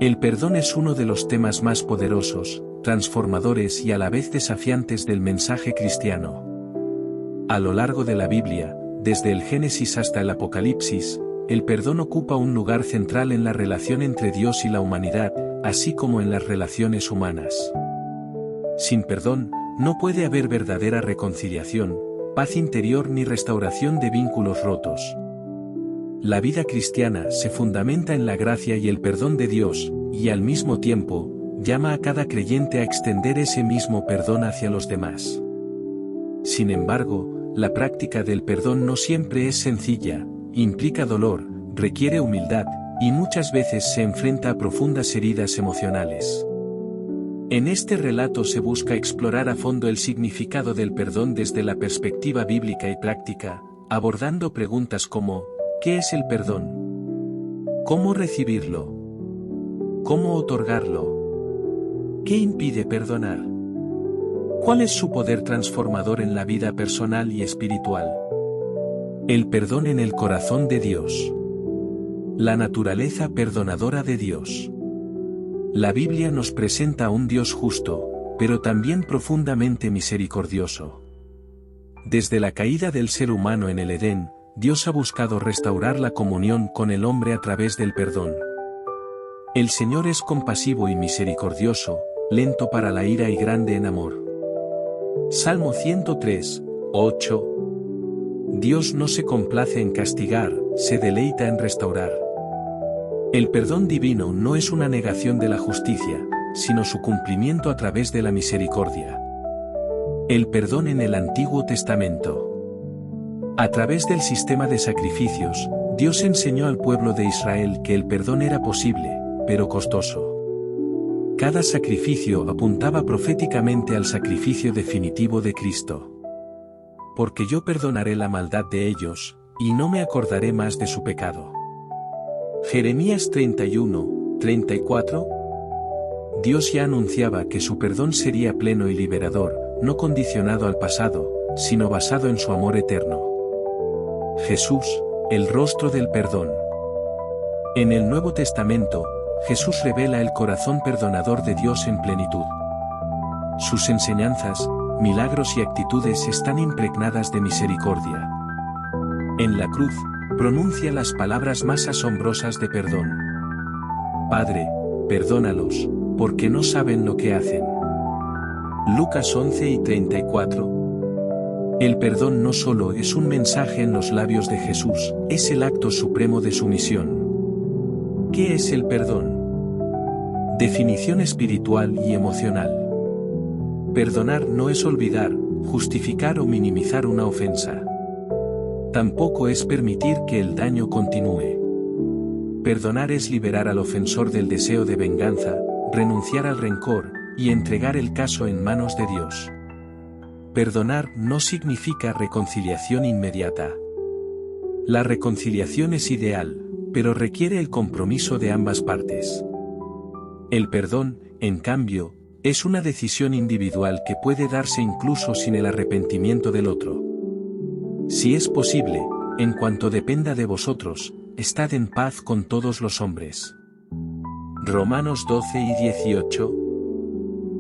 El perdón es uno de los temas más poderosos, transformadores y a la vez desafiantes del mensaje cristiano. A lo largo de la Biblia, desde el Génesis hasta el Apocalipsis, el perdón ocupa un lugar central en la relación entre Dios y la humanidad, así como en las relaciones humanas. Sin perdón, no puede haber verdadera reconciliación, paz interior ni restauración de vínculos rotos. La vida cristiana se fundamenta en la gracia y el perdón de Dios, y al mismo tiempo, llama a cada creyente a extender ese mismo perdón hacia los demás. Sin embargo, la práctica del perdón no siempre es sencilla, implica dolor, requiere humildad, y muchas veces se enfrenta a profundas heridas emocionales. En este relato se busca explorar a fondo el significado del perdón desde la perspectiva bíblica y práctica, abordando preguntas como: ¿qué es el perdón? ¿Cómo recibirlo? ¿Cómo otorgarlo? ¿Qué impide perdonar? ¿Cuál es su poder transformador en la vida personal y espiritual? El perdón en el corazón de Dios. La naturaleza perdonadora de Dios. La Biblia nos presenta a un Dios justo, pero también profundamente misericordioso. Desde la caída del ser humano en el Edén, Dios ha buscado restaurar la comunión con el hombre a través del perdón. El Señor es compasivo y misericordioso, lento para la ira y grande en amor. Salmo 103, 8. Dios no se complace en castigar, se deleita en restaurar. El perdón divino no es una negación de la justicia, sino su cumplimiento a través de la misericordia. El perdón en el Antiguo Testamento. A través del sistema de sacrificios, Dios enseñó al pueblo de Israel que el perdón era posible, pero costoso. Cada sacrificio apuntaba proféticamente al sacrificio definitivo de Cristo. Porque yo perdonaré la maldad de ellos, y no me acordaré más de su pecado. Jeremías 31, 34. Dios ya anunciaba que su perdón sería pleno y liberador, no condicionado al pasado, sino basado en su amor eterno. Jesús, el rostro del perdón. En el Nuevo Testamento, Jesús revela el corazón perdonador de Dios en plenitud. Sus enseñanzas, milagros y actitudes están impregnadas de misericordia. En la cruz, pronuncia las palabras más asombrosas de perdón. Padre, perdónalos, porque no saben lo que hacen. Lucas 11 y 34. El perdón no solo es un mensaje en los labios de Jesús, es el acto supremo de su misión. ¿Qué es el perdón? Definición espiritual y emocional. Perdonar no es olvidar, justificar o minimizar una ofensa. Tampoco es permitir que el daño continúe. Perdonar es liberar al ofensor del deseo de venganza, renunciar al rencor, y entregar el caso en manos de Dios. Perdonar no significa reconciliación inmediata. La reconciliación es ideal, pero requiere el compromiso de ambas partes. El perdón, en cambio, es una decisión individual que puede darse incluso sin el arrepentimiento del otro. Si es posible, en cuanto dependa de vosotros, estad en paz con todos los hombres. Romanos 12 y 18.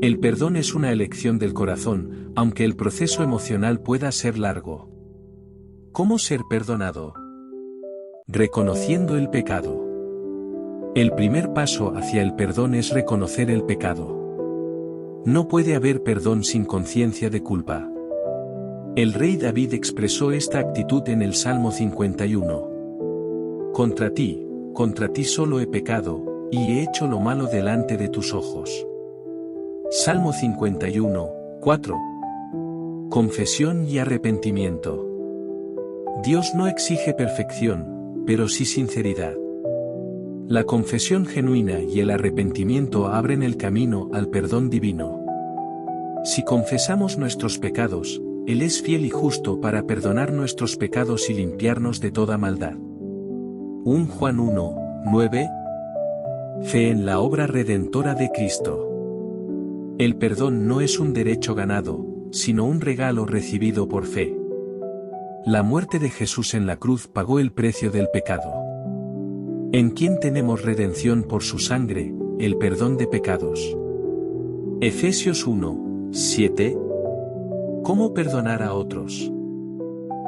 El perdón es una elección del corazón, aunque el proceso emocional pueda ser largo. ¿Cómo ser perdonado? Reconociendo el pecado. El primer paso hacia el perdón es reconocer el pecado. No puede haber perdón sin conciencia de culpa. El rey David expresó esta actitud en el Salmo 51. Contra ti solo he pecado, y he hecho lo malo delante de tus ojos. Salmo 51, 4. Confesión y arrepentimiento. Dios no exige perfección, pero sí sinceridad. La confesión genuina y el arrepentimiento abren el camino al perdón divino. Si confesamos nuestros pecados, Él es fiel y justo para perdonar nuestros pecados y limpiarnos de toda maldad. 1 Juan 1, 9. Fe en la obra redentora de Cristo. El perdón no es un derecho ganado, sino un regalo recibido por fe. La muerte de Jesús en la cruz pagó el precio del pecado. En quien tenemos redención por su sangre, el perdón de pecados. Efesios 1, 7. ¿Cómo perdonar a otros?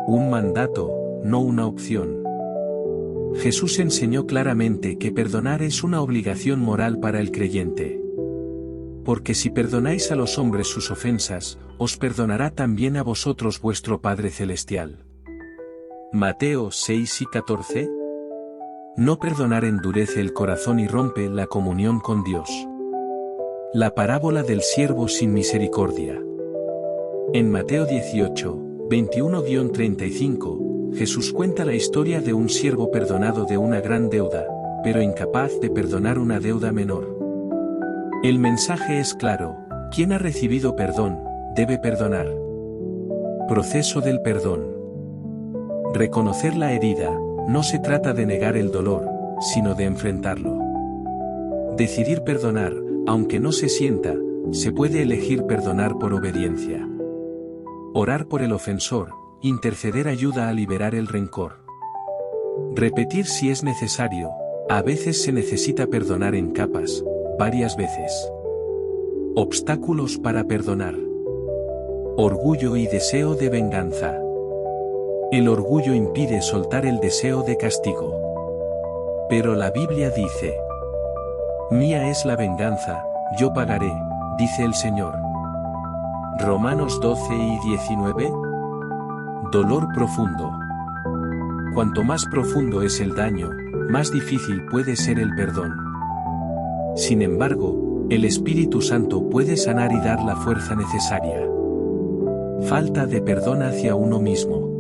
Un mandato, no una opción. Jesús enseñó claramente que perdonar es una obligación moral para el creyente. Porque si perdonáis a los hombres sus ofensas, os perdonará también a vosotros vuestro Padre Celestial. Mateo 6 y 14. No perdonar endurece el corazón y rompe la comunión con Dios. La parábola del siervo sin misericordia. En Mateo 18, 21-35, Jesús cuenta la historia de un siervo perdonado de una gran deuda, pero incapaz de perdonar una deuda menor. El mensaje es claro: quien ha recibido perdón, debe perdonar. Proceso del perdón. Reconocer la herida, no se trata de negar el dolor, sino de enfrentarlo. Decidir perdonar, aunque no se sienta, se puede elegir perdonar por obediencia. Orar por el ofensor, interceder ayuda a liberar el rencor. Repetir si es necesario, a veces se necesita perdonar en capas, varias veces. Obstáculos para perdonar. Orgullo y deseo de venganza. El orgullo impide soltar el deseo de castigo. Pero la Biblia dice: mía es la venganza, yo pagaré, dice el Señor. Romanos 12 y 19. Dolor profundo. Cuanto más profundo es el daño, más difícil puede ser el perdón. Sin embargo, el Espíritu Santo puede sanar y dar la fuerza necesaria. Falta de perdón hacia uno mismo.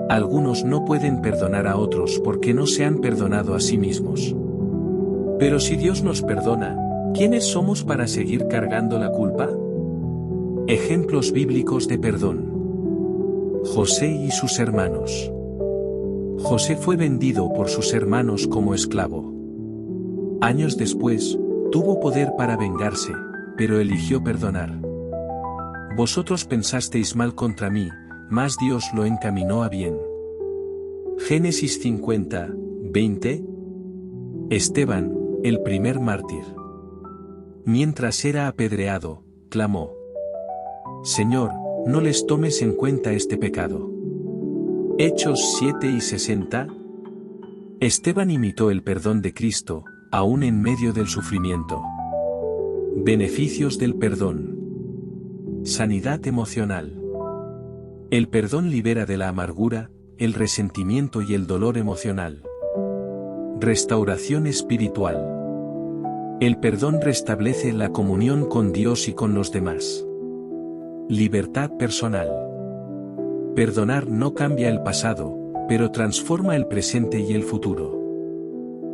Algunos no pueden perdonar a otros porque no se han perdonado a sí mismos. Pero si Dios nos perdona, ¿quiénes somos para seguir cargando la culpa? Ejemplos bíblicos de perdón. José y sus hermanos. José fue vendido por sus hermanos como esclavo. Años después, tuvo poder para vengarse, pero eligió perdonar. Vosotros pensasteis mal contra mí, mas Dios lo encaminó a bien. Génesis 50, 20. Esteban, el primer mártir. Mientras era apedreado, clamó: Señor, no les tomes en cuenta este pecado. Hechos 7 y 60. Esteban imitó el perdón de Cristo, aún en medio del sufrimiento. Beneficios del perdón. Sanidad emocional. El perdón libera de la amargura, el resentimiento y el dolor emocional. Restauración espiritual. El perdón restablece la comunión con Dios y con los demás. Libertad personal. Perdonar no cambia el pasado, pero transforma el presente y el futuro.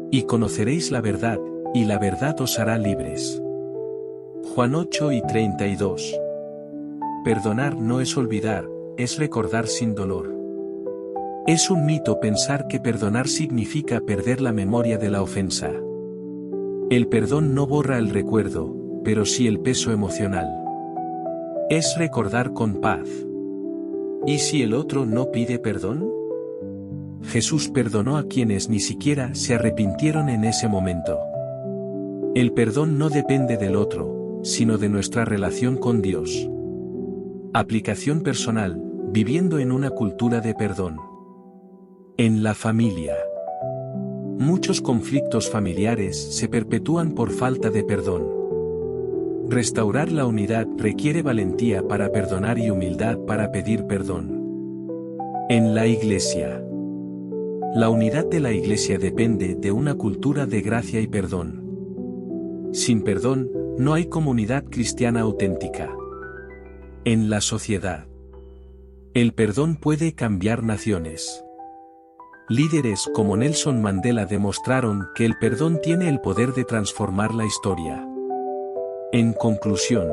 Y conoceréis la verdad, y la verdad os hará libres. Juan 8 y 32. Perdonar no es olvidar, es recordar sin dolor. Es un mito pensar que perdonar significa perder la memoria de la ofensa. El perdón no borra el recuerdo, pero sí el peso emocional. Es recordar con paz. ¿Y si el otro no pide perdón? Jesús perdonó a quienes ni siquiera se arrepintieron en ese momento. El perdón no depende del otro, sino de nuestra relación con Dios. Aplicación personal, viviendo en una cultura de perdón. En la familia. Muchos conflictos familiares se perpetúan por falta de perdón. Restaurar la unidad requiere valentía para perdonar y humildad para pedir perdón. En la iglesia. La unidad de la iglesia depende de una cultura de gracia y perdón. Sin perdón, no hay comunidad cristiana auténtica. En la sociedad. El perdón puede cambiar naciones. Líderes como Nelson Mandela demostraron que el perdón tiene el poder de transformar la historia. En conclusión,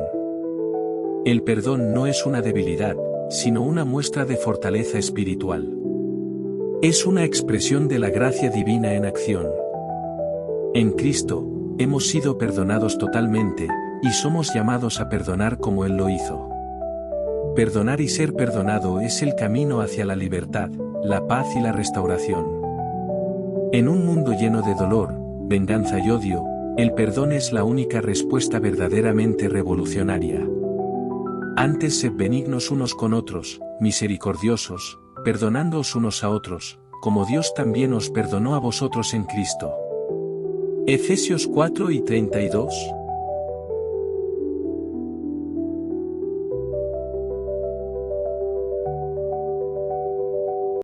el perdón no es una debilidad, sino una muestra de fortaleza espiritual. Es una expresión de la gracia divina en acción. En Cristo, hemos sido perdonados totalmente, y somos llamados a perdonar como Él lo hizo. Perdonar y ser perdonado es el camino hacia la libertad, la paz y la restauración. En un mundo lleno de dolor, venganza y odio, El perdón es la única respuesta verdaderamente revolucionaria. Antes sed benignos unos con otros, misericordiosos, perdonándoos unos a otros, como Dios también os perdonó a vosotros en Cristo. Efesios 4:32.